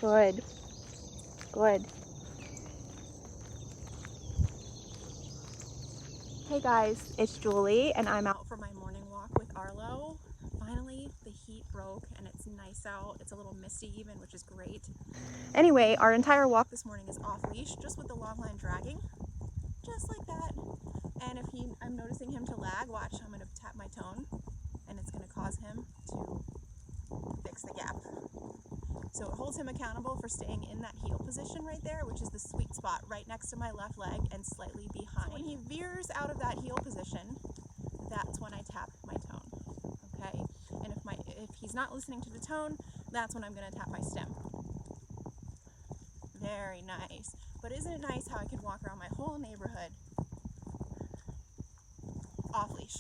Good. Good. Hey guys, it's Julie and I'm out for my morning walk with Arlo. Finally, the heat broke and it's nice out. It's a little misty even, which is great. Anyway, our entire walk this morning is off leash, just with the long line dragging, just like that. And if I'm noticing him to lag, watch, I'm gonna tap my tone and it's gonna cause him to fix the gap. So it holds him accountable for staying in that heel position right there, which is the sweet spot right next to my left leg and slightly behind. So when he veers out of that heel position, that's when I tap my tone, okay? And if he's not listening to the tone, that's when I'm gonna tap my stem. Very nice. But isn't it nice how I could walk around my whole neighborhood off leash?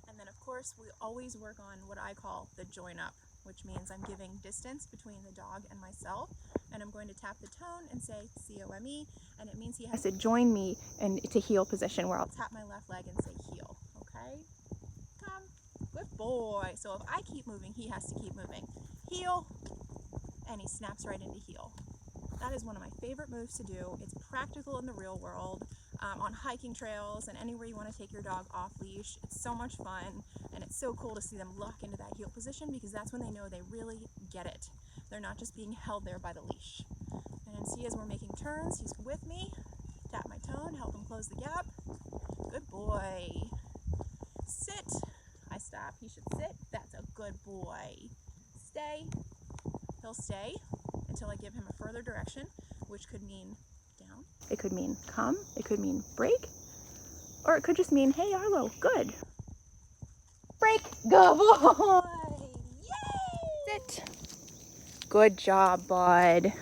And then of course, we always work on what I call the join up, which means I'm giving distance between the dog and myself, and I'm going to tap the tone and say C-O-M-E, and it means he has to join me into heel position, where I'll tap my left leg and say heel, okay? Come, good boy. So if I keep moving, he has to keep moving. Heel, and he snaps right into heel. That is one of my favorite moves to do. It's practical in the real world, on hiking trails and anywhere you want to take your dog off leash. It's so much fun, and it's so cool to see them lock into that heel position, because that's when they know they really get it. They're not just being held there by the leash. And see, as we're making turns, he's with me. Tap my tone, help him close the gap. Good boy. Sit. I stop. He should sit. That's a good boy. Stay. He'll stay until I give him a further direction, which could mean down. It could mean come. It could mean break. Or it could just mean, hey, Arlo, good. Break. Good boy. Yay! Sit. Good job, bud.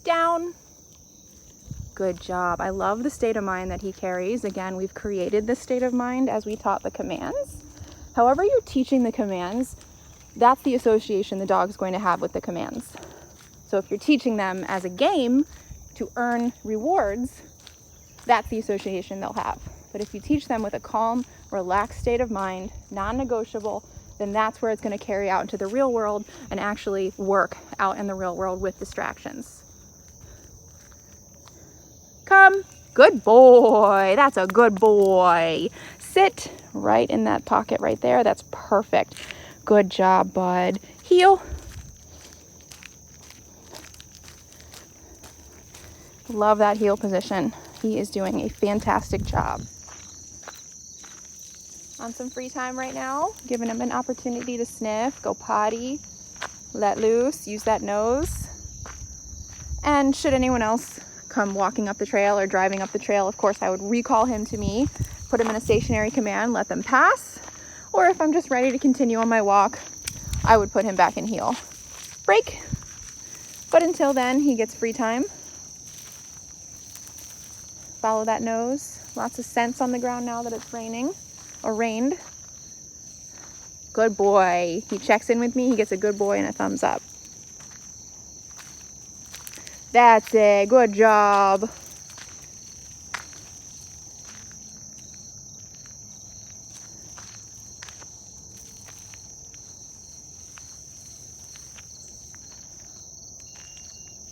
Down. Good job. I love the state of mind that he carries. Again, we've created this state of mind as we taught the commands. However you're teaching the commands, that's the association the dog's going to have with the commands. So if you're teaching them as a game to earn rewards, that's the association they'll have. But if you teach them with a calm, relaxed state of mind, non-negotiable, then that's where it's going to carry out into the real world and actually work out in the real world with distractions. Come. Good boy. That's a good boy. Sit right in that pocket right there. That's perfect. Good job, bud. Heel. Love that heel position. He is doing a fantastic job. On some free time right now, giving him an opportunity to sniff, go potty, let loose, use that nose. And should anyone else come walking up the trail or driving up the trail, of course, I would recall him to me, put him in a stationary command, let them pass. Or if I'm just ready to continue on my walk, I would put him back in heel. Break. But until then, he gets free time. Follow that nose. Lots of scents on the ground now that it's raining or rained. Good boy. He checks in with me. He gets a good boy and a thumbs up. That's it. Good job.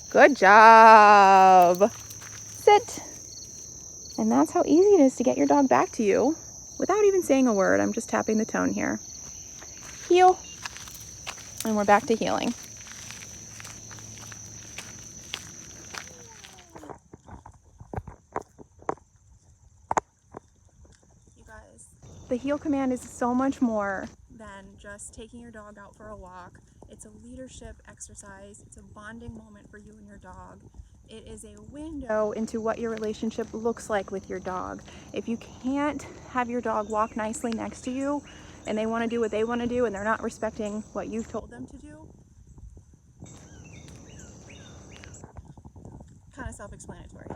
Good job. Sit. And that's how easy it is to get your dog back to you without even saying a word. I'm just tapping the tone here. Heel. And we're back to heeling. You guys, the heel command is so much more than just taking your dog out for a walk. It's a leadership exercise. It's a bonding moment for you and your dog. It is a window into what your relationship looks like with your dog. If you can't have your dog walk nicely next to you and they want to do what they want to do and they're not respecting what you've told them to do, kind of self-explanatory.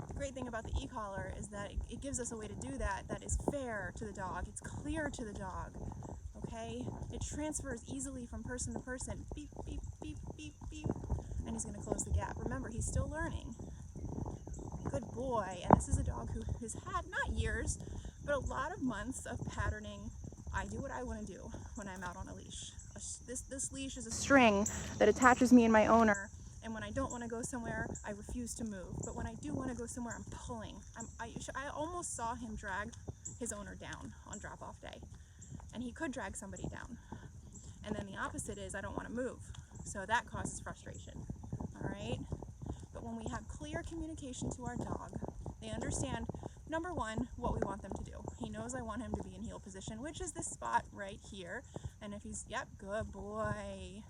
The great thing about the e-collar is that it gives us a way to do that is fair to the dog. It's clear to the dog, okay? It transfers easily from person to person. Beep, beep, beep, beep, beep. And he's going to close the gap. Remember, he's still learning. Good boy. And this is a dog who has had, not years, but a lot of months of patterning. I do what I want to do when I'm out on a leash. A this leash is a string that attaches me and my owner. And when I don't want to go somewhere, I refuse to move. But when I do want to go somewhere, I'm pulling. I almost saw him drag his owner down on drop-off day. And he could drag somebody down. And then the opposite is I don't want to move. So that causes frustration. All right? But when we have clear communication to our dog, they understand, number one, what we want them to do. He knows I want him to be in heel position, which is this spot right here. And if he's, yep, good boy.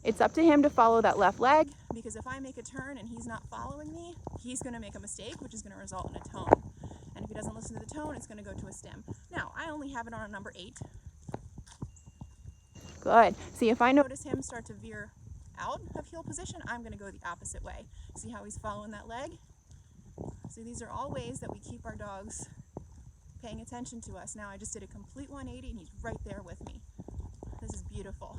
It's up to him to follow that left leg, because if I make a turn and he's not following me, he's going to make a mistake, which is going to result in a tone. And if he doesn't listen to the tone, it's going to go to a stem. Now, I only have it on a number 8. Good. See, if I notice him start to veer out of heel position, I'm going to go the opposite way. See how he's following that leg? So these are all ways that we keep our dogs paying attention to us. Now I just did a complete 180 and he's right there with me. This is beautiful.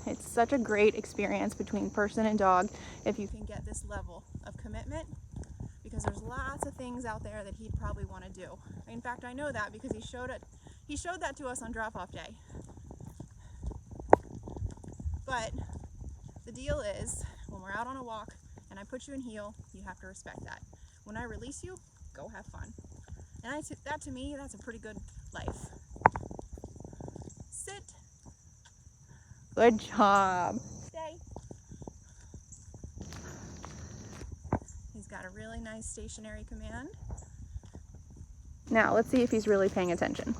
It's such a great experience between person and dog if you can get this level of commitment, because there's lots of things out there that he'd probably want to do. In fact, I know that because he showed that to us on drop-off day. But the deal is, when we're out on a walk and I put you in heel, you have to respect that. When I release you, go have fun. And that to me, that's a pretty good life. Sit. Good job. Stay. He's got a really nice stationary command. Now, let's see if he's really paying attention.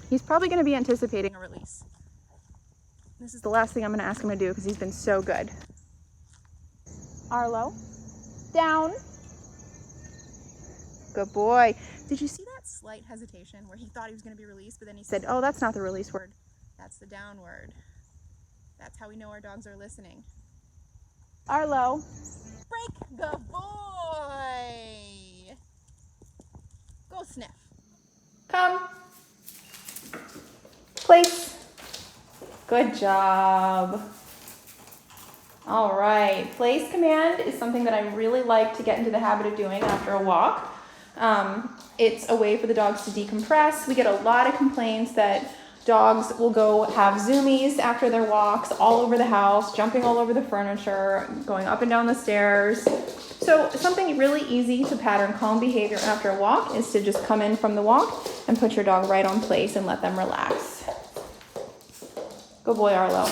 He's probably going to be anticipating a release. This is the last thing I'm going to ask him to do because he's been so good. Arlo, down. Good boy. Did you see that slight hesitation where he thought he was going to be released, but then he said, oh, that's not the release word. That's the down word. That's how we know our dogs are listening. Arlo, break. Good boy. Go sniff. Come. Place. Good job. All right, place command is something that I really like to get into the habit of doing after a walk. It's a way for the dogs to decompress. We get a lot of complaints that dogs will go have zoomies after their walks all over the house, jumping all over the furniture, going up and down the stairs. So something really easy to pattern calm behavior after a walk is to just come in from the walk and put your dog right on place and let them relax. Good boy, Arlo.